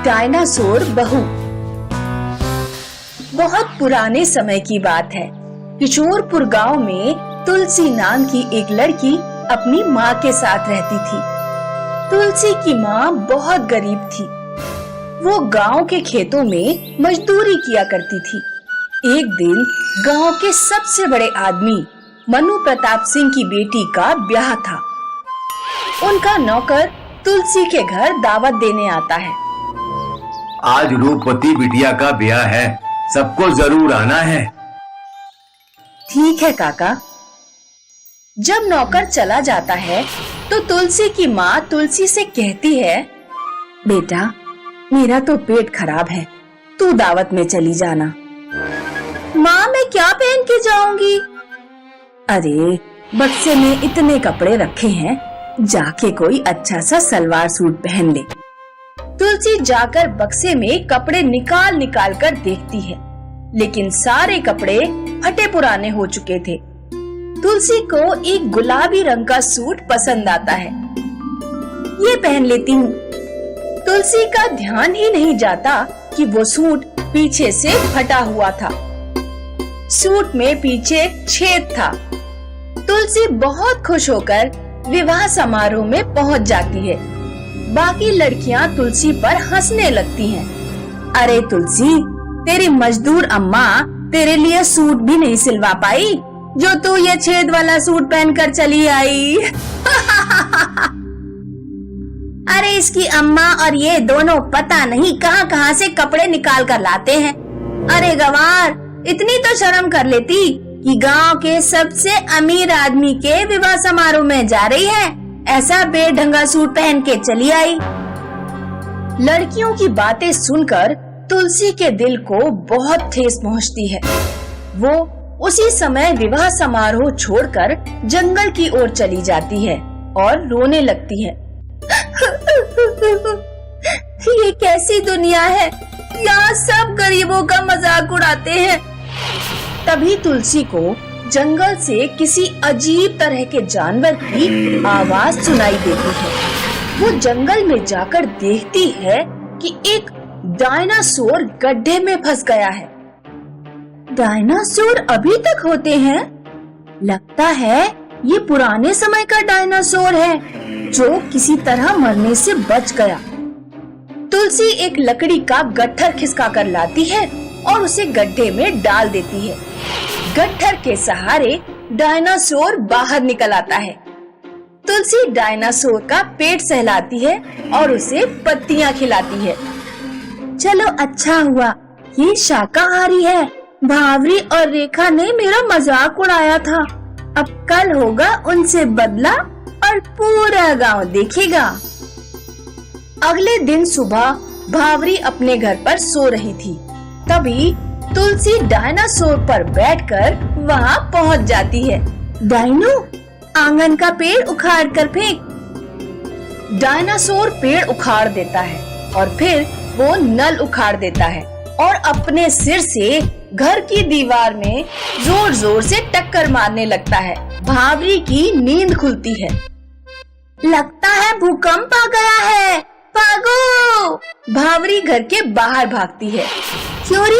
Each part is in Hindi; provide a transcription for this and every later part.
डायनासोर बहू। बहुत पुराने समय की बात है। किशोरपुर गांव में तुलसी नाम की एक लड़की अपनी माँ के साथ रहती थी। तुलसी की माँ बहुत गरीब थी। वो गांव के खेतों में मजदूरी किया करती थी। एक दिन गांव के सबसे बड़े आदमी मनु प्रताप सिंह की बेटी का ब्याह था। उनका नौकर तुलसी के घर दावत देने आता है। आज रूपवती बिटिया का ब्याह है, सबको जरूर आना है। ठीक है काका। जब नौकर चला जाता है तो तुलसी की माँ तुलसी से कहती है, बेटा मेरा तो पेट खराब है, तू दावत में चली जाना। माँ मैं क्या पहन के जाऊंगी? अरे बक्से में इतने कपड़े रखे हैं, जाके कोई अच्छा सा सलवार सूट पहन ले। तुलसी जाकर बक्से में कपड़े निकाल निकाल कर देखती है, लेकिन सारे कपड़े फटे पुराने हो चुके थे। तुलसी को एक गुलाबी रंग का सूट पसंद आता है। ये पहन लेती हूँ। तुलसी का ध्यान ही नहीं जाता कि वो सूट पीछे से फटा हुआ था। सूट में पीछे छेद था। तुलसी बहुत खुश होकर विवाह समारोह में पहुंच जाती है। बाकी लड़कियां तुलसी पर हंसने लगती हैं। अरे तुलसी, तेरी मजदूर अम्मा तेरे लिए सूट भी नहीं सिलवा पाई, जो तू ये छेद वाला सूट पहनकर चली आई। अरे इसकी अम्मा और ये दोनों पता नहीं कहां-कहां से कपड़े निकाल कर लाते हैं। अरे गवार, इतनी तो शर्म कर लेती कि गांव के सबसे अमीर आदमी के विवाह समारोह में जा रही है, ऐसा बेढंगा सूट पहन के चली आई। लड़कियों की बातें सुनकर तुलसी के दिल को बहुत ठेस पहुंचती है। वो उसी समय विवाह समारोह छोड़कर जंगल की ओर चली जाती है और रोने लगती है। ये कैसी दुनिया है, यहाँ सब गरीबों का मजाक उड़ाते हैं। तभी तुलसी को जंगल से किसी अजीब तरह के जानवर की आवाज सुनाई देती है। वो जंगल में जाकर देखती है कि एक डायनासोर गड्ढे में फंस गया है। डायनासोर अभी तक होते हैं? लगता है ये पुराने समय का डायनासोर है जो किसी तरह मरने से बच गया। तुलसी एक लकड़ी का गट्ठर खिसका कर लाती है और उसे गड्ढे में डाल देती है। गट्ठर के सहारे डायनासोर बाहर निकल आता है। तुलसी डायनासोर का पेट सहलाती है और उसे पत्तियां खिलाती है। चलो अच्छा हुआ ये शाकाहारी है। भावरी और रेखा ने मेरा मजाक उड़ाया था। अब कल होगा उनसे बदला और पूरा गांव देखेगा। अगले दिन सुबह भावरी अपने घर पर सो रही थी। तभी तुलसी डायनासोर पर बैठकर वहाँ पहुँच जाती है। डायनो, आंगन का पेड़ उखाड़ कर फेंक। डायनासोर पेड़ उखाड़ देता है और फिर वो नल उखाड़ देता है और अपने सिर से घर की दीवार में जोर जोर से टक्कर मारने लगता है। भावरी की नींद खुलती है। लगता है भूकंप आ गया है, भागो। भावरी घर के बाहर भागती है। क्यों री,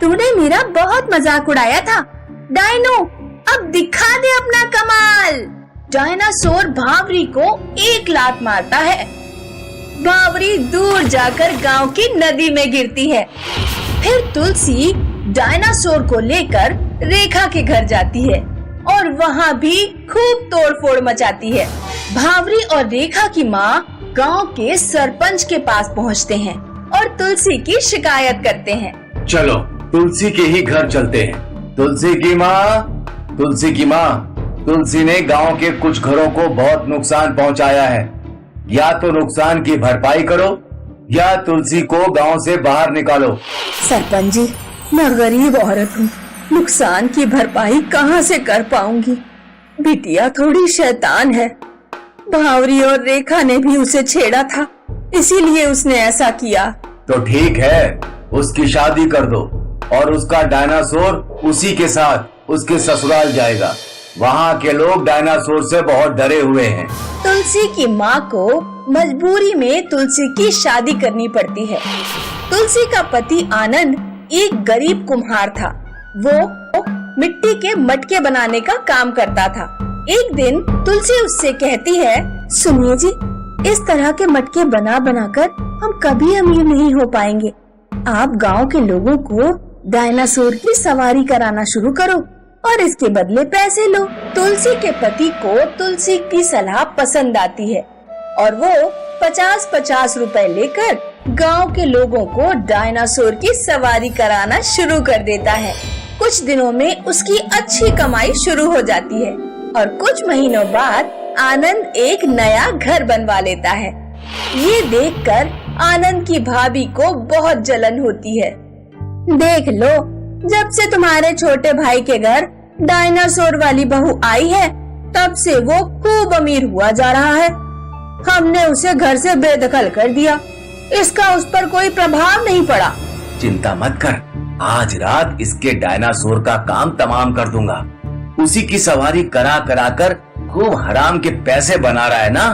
तूने मेरा बहुत मजाक उड़ाया था। डायनो, अब दिखा दे अपना कमाल। डायनासोर भावरी को एक लात मारता है। भावरी दूर जाकर गांव की नदी में गिरती है। फिर तुलसी डायनासोर को लेकर रेखा के घर जाती है और वहाँ भी खूब तोड़फोड़ मचाती है। भावरी और रेखा की माँ गांव के सरपंच के पास पहुँचते हैं और तुलसी की शिकायत करते हैं। चलो तुलसी के ही घर चलते हैं। तुलसी की माँ, तुलसी की माँ, तुलसी ने गांव के कुछ घरों को बहुत नुकसान पहुंचाया है। या तो नुकसान की भरपाई करो या तुलसी को गांव से बाहर निकालो। सरपंच जी, मैं गरीब औरत हूँ, नुकसान की भरपाई कहाँ से कर पाऊंगी? बिटिया थोड़ी शैतान है। भावरी और रेखा ने भी उसे छेड़ा था, इसीलिए उसने ऐसा किया। तो ठीक है, उसकी शादी कर दो और उसका डायनासोर उसी के साथ उसके ससुराल जाएगा। वहाँ के लोग डायनासोर से बहुत डरे हुए हैं। तुलसी की माँ को मजबूरी में तुलसी की शादी करनी पड़ती है। तुलसी का पति आनंद एक गरीब कुम्हार था। वो मिट्टी के मटके बनाने का काम करता था। एक दिन तुलसी उससे कहती है, सुनिए जी, इस तरह के मटके बना बनाकर हम कभी अमीर नहीं हो पाएंगे। आप गांव के लोगों को डायनासोर की सवारी कराना शुरू करो और इसके बदले पैसे लो। तुलसी के पति को तुलसी की सलाह पसंद आती है और वो 50-50 रुपए लेकर गांव के लोगों को डायनासोर की सवारी कराना शुरू कर देता है। कुछ दिनों में उसकी अच्छी कमाई शुरू हो जाती है और कुछ महीनों बाद आनंद एक नया घर बनवा लेता है। ये देखकर आनंद की भाभी को बहुत जलन होती है। देख लो, जब से तुम्हारे छोटे भाई के घर डायनासोर वाली बहू आई है, तब से वो खूब अमीर हुआ जा रहा है। हमने उसे घर से बेदखल कर दिया, इसका उस पर कोई प्रभाव नहीं पड़ा। चिंता मत कर, आज रात इसके डायनासोर का काम तमाम कर दूंगा। उसी की सवारी करा करा कर खूब हराम के पैसे बना रहा है ना।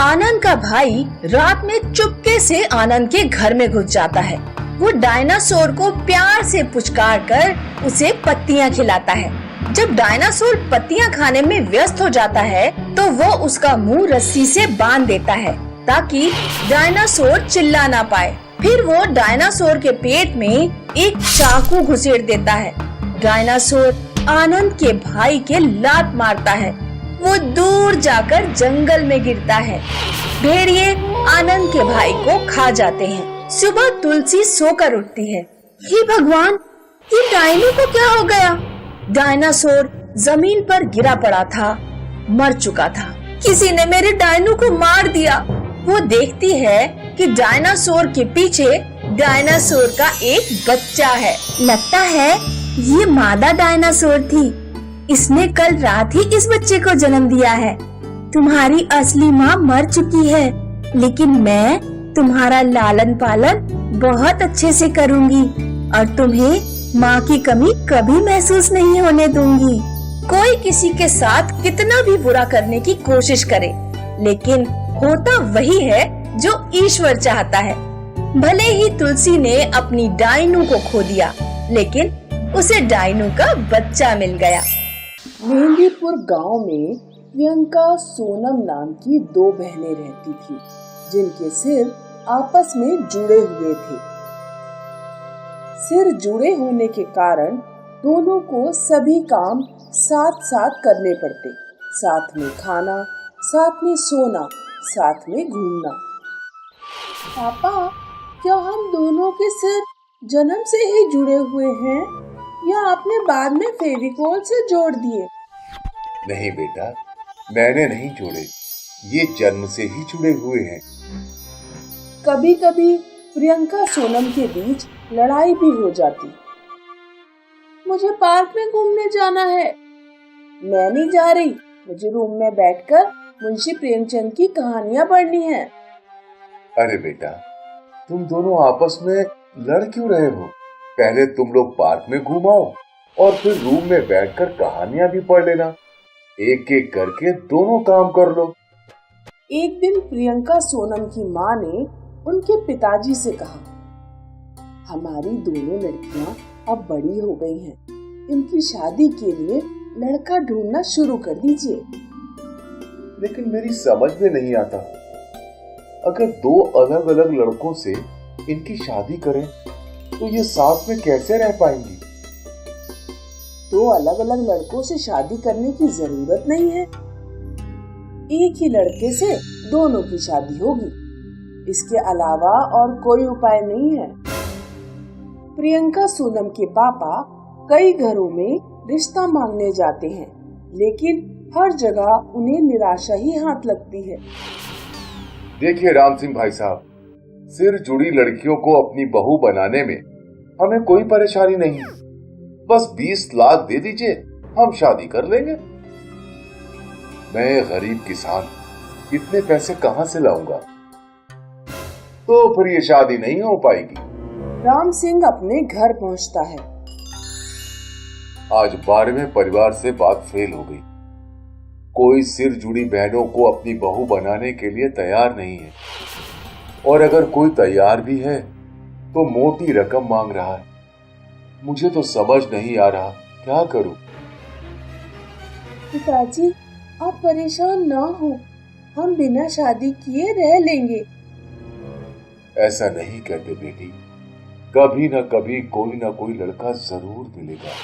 आनंद का भाई रात में चुपके से आनंद के घर में घुस जाता है। वो डायनासोर को प्यार से पुचकार कर उसे पत्तियां खिलाता है। जब डायनासोर पत्तियां खाने में व्यस्त हो जाता है तो वो उसका मुंह रस्सी से बांध देता है ताकि डायनासोर चिल्ला ना पाए। फिर वो डायनासोर के पेट में एक चाकू घुसेड़ देता है। डायनासोर आनंद के भाई के लात मारता है। वो दूर जाकर जंगल में गिरता है। भेड़िए आनंद के भाई को खा जाते हैं। सुबह तुलसी सोकर उठती है। हे भगवान, ये डायनो को क्या हो गया? डायनासोर जमीन पर गिरा पड़ा था, मर चुका था। किसी ने मेरे डायनो को मार दिया। वो देखती है कि डायनासोर के पीछे डायनासोर का एक बच्चा है। लगता है ये मादा डायनासोर थी। इसने कल रात ही इस बच्चे को जन्म दिया है। तुम्हारी असली माँ मर चुकी है, लेकिन मैं तुम्हारा लालन पालन बहुत अच्छे से करूँगी और तुम्हें माँ की कमी कभी महसूस नहीं होने दूंगी। कोई किसी के साथ कितना भी बुरा करने की कोशिश करे, लेकिन होता वही है जो ईश्वर चाहता है। भले ही तुलसी ने अपनी डायनो को खो दिया, लेकिन उसे डायनो का बच्चा मिल गया। मेहंदीपुर गांव में प्रियंका सोनम नाम की दो बहनें रहती थी, जिनके सिर आपस में जुड़े हुए थे। सिर जुड़े होने के कारण दोनों को सभी काम साथ साथ करने पड़ते। साथ में खाना, साथ में सोना, साथ में घूमना। पापा, क्या हम दोनों के सिर जन्म से ही जुड़े हुए हैं या आपने बाद में फेविकोल से जोड़ दिए? नहीं बेटा, मैंने नहीं जोड़े, ये जन्म से ही जुड़े हुए हैं। कभी कभी प्रियंका सोनम के बीच लड़ाई भी हो जाती। मुझे पार्क में घूमने जाना है। मैं नहीं जा रही, मुझे रूम में बैठकर मुंशी प्रेमचंद की कहानियां पढ़नी है। अरे बेटा, तुम दोनों आपस में लड़ क्यों रहे हो? पहले तुम लोग पार्क में घूमाओ और फिर रूम में बैठकर कहानियां भी पढ़ लेना। एक एक करके दोनों काम कर लो। एक दिन प्रियंका सोनम की माँ ने उनके पिताजी से कहा, हमारी दोनों लड़कियां अब बड़ी हो गई हैं, इनकी शादी के लिए लड़का ढूंढना शुरू कर दीजिए। लेकिन मेरी समझ में नहीं आता, अगर दो अलग अलग लड़कों से इनकी शादी करें तो ये साथ में कैसे रह पाएंगी? दो अलग अलग लड़कों से शादी करने की जरूरत नहीं है। एक ही लड़के से दोनों की शादी होगी, इसके अलावा और कोई उपाय नहीं है। प्रियंका सोनम के पापा कई घरों में रिश्ता मांगने जाते हैं, लेकिन हर जगह उन्हें निराशा ही हाथ लगती है। देखिए राम सिंह भाई साहब, सिर जुड़ी लड़कियों को अपनी बहू बनाने में हमें कोई परेशानी नहीं, बस 20 लाख दे दीजिए, हम शादी कर लेंगे। मैं गरीब किसान इतने पैसे कहां से लाऊंगा? तो फिर ये शादी नहीं हो पाएगी। राम सिंह अपने घर पहुंचता है। आज 12वें परिवार से बात फेल हो गई। कोई सिर जुड़ी बहनों को अपनी बहू बनाने के लिए तैयार नहीं है, और अगर कोई तैयार भी है तो मोटी रकम मांग रहा है। मुझे तो समझ नहीं आ रहा क्या करूं। पिताजी, आप परेशान ना हो, हम बिना शादी किए रह लेंगे। ऐसा नहीं कहते बेटी, कभी न कभी कोई ना कोई लड़का जरूर मिलेगा।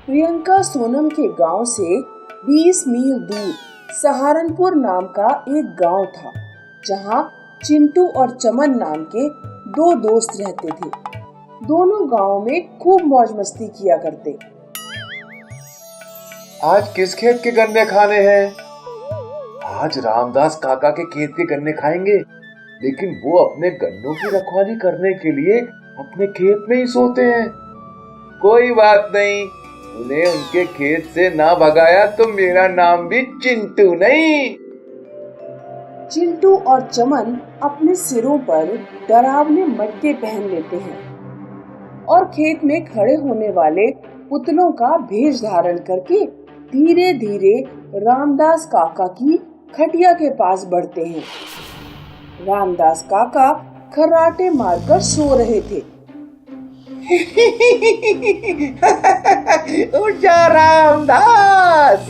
प्रियंका सोनम के गांव से 20 मील दूर सहारनपुर नाम का एक गांव था, जहां चिंटू और चमन नाम के दो दोस्त रहते थे। दोनों गांव में खूब मौज मस्ती किया करते। आज किस खेत के गन्ने खाने हैं? आज रामदास काका के खेत के गन्ने खाएंगे, लेकिन वो अपने गन्नों की रखवाली करने के लिए अपने खेत में ही सोते हैं। कोई बात नहीं, उन्हें उनके खेत से ना भगाया तो मेरा नाम भी चिंटू नहीं। चिंटू और चमन अपने सिरों पर डरावने मटके पहन लेते हैं और खेत में खड़े होने वाले पुतलों का भेष धारण करके धीरे धीरे रामदास काका की खटिया के पास बढ़ते हैं। रामदास काका खर्राटे मारकर सो रहे थे। उठ जा रामदास।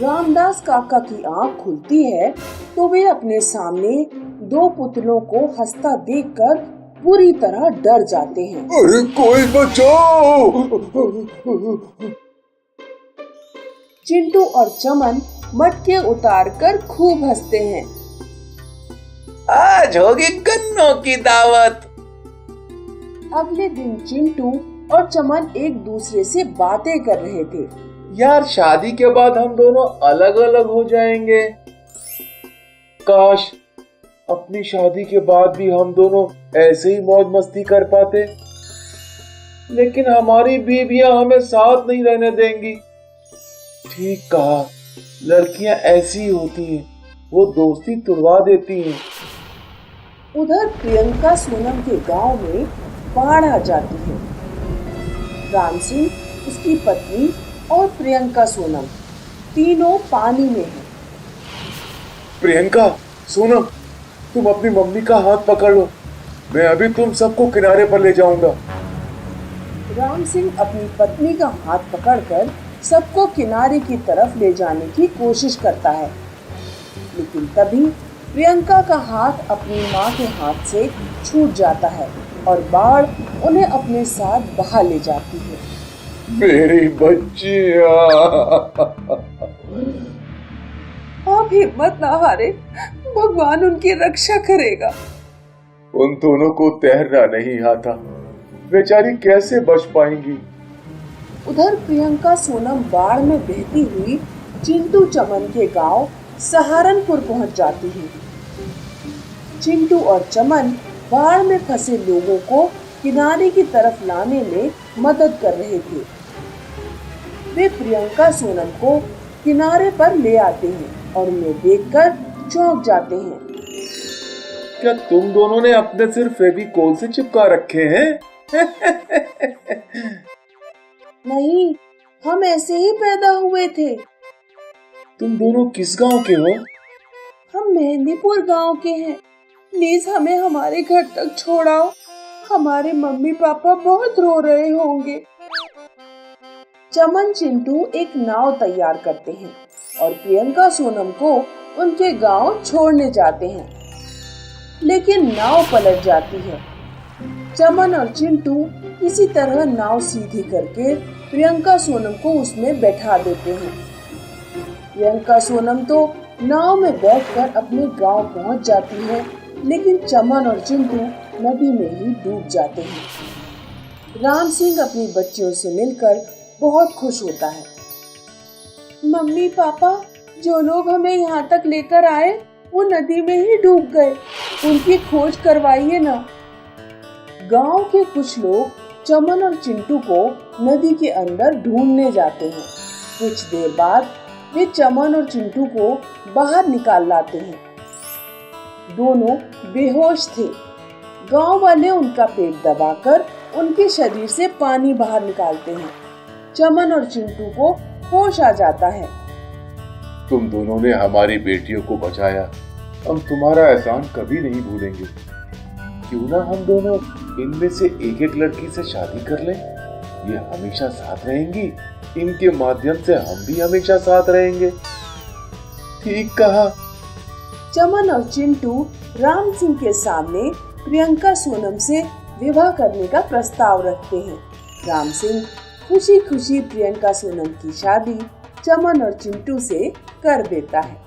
रामदास काका की आंख खुलती है तो वे अपने सामने दो पुतलों को हंसता देखकर पूरी तरह डर जाते हैं। अरे कोई बचाओ! चिंटू और चमन मटके उतारकर खूब हंसते हैं। आज होगी गन्नों की दावत। अगले दिन चिंटू और चमन एक दूसरे से बातें कर रहे थे। यार, शादी के बाद हम दोनों अलग अलग हो जाएंगे। काश अपनी शादी के बाद भी हम दोनों ऐसे ही मौज मस्ती कर पाते, लेकिन हमारी बीवियां हमें साथ नहीं रहने देंगी। ठीक कहा, लड़कियां ऐसी ही होती हैं, वो दोस्ती तुड़वा देती हैं। उधर प्रियंका सोनम के गांव में बाढ़ आ जाती है। राम सिंह, उसकी पत्नी और प्रियंका सोनम तीनों पानी में हैं। प्रियंका, सोनम, तुम अपनी मम्मी का हाथ पकड़ लो, मैं अभी तुम सबको किनारे पर ले जाऊंगा। राम सिंह अपनी पत्नी का हाथ पकड़कर सबको किनारे की तरफ ले जाने की कोशिश करता है, लेकिन तभी प्रियंका का हाथ अपनी माँ के हाथ से छूट जाता है और बाढ़ उन्हें अपने साथ बहा ले जाती है। मेरी बच्चियां! आप हिम्मत ना हारे, भगवान उनकी रक्षा करेगा। उन दोनों को तैरना नहीं आता, बेचारी कैसे बच पाएंगी। उधर प्रियंका सोनम बाढ़ में बहती हुई चिंटू चमन के गांव सहारनपुर पहुंच जाती है। चिंटू और चमन बाढ़ में फंसे लोगों को किनारे की तरफ लाने में मदद कर रहे थे। वे प्रियंका सोनम को किनारे पर ले आते हैं और उन्हें देखकर चौंक जाते हैं। क्या तुम दोनों ने अपने सिर फेविकोल से चिपका रखे हैं? नहीं, हम ऐसे ही पैदा हुए थे। तुम दोनों किस गांव के हो? हम मेहंदीपुर गांव के हैं। प्लीज हमें हमारे घर तक छोड़ाओ, हमारे मम्मी पापा बहुत रो रहे होंगे। चमन चिंटू एक नाव तैयार करते हैं और प्रियंका सोनम को उनके गांव छोड़ने जाते हैं, लेकिन नाव पलट जाती है। चमन और चिंटू किसी तरह नाव सीधी करके प्रियंका सोनम को उसमें बैठा देते हैं। प्रियंका सोनम तो नाव में बैठकर अपने गांव पहुंच जाती है, लेकिन चमन और चिंटू नदी में ही डूब जाते हैं। राम सिंह अपनी बच्चियों से मिलकर बहुत खुश होता है। मम्मी पापा, जो लोग हमें यहाँ तक लेकर आए वो नदी में ही डूब गए, उनकी खोज करवाइए ना। गांव के कुछ लोग चमन और चिंटू को नदी के अंदर ढूंढने जाते हैं। कुछ देर बाद वे चमन और चिंटू को बाहर निकाल लाते हैं। दोनों बेहोश थे। गांव वाले उनका पेट दबाकर उनके शरीर से पानी बाहर निकालते हैं। चमन और चिंटू को होश आ जाता है। तुम दोनों ने हमारी बेटियों को बचाया, हम तुम्हारा एहसान कभी नहीं भूलेंगे। क्यों ना हम दोनों इनमें से एक एक लड़की से शादी कर लें? ये हमेशा साथ रहेंगी, इनके माध्यम से हम भी हमेशा साथ रहेंगे। ठीक कहा। चमन और चिंटू राम सिंह के सामने प्रियंका सोनम से विवाह करने का प्रस्ताव रखते हैं। राम सिंह खुशी खुशी प्रियंका सोनम की शादी चमन और चिंटू से कर देता है।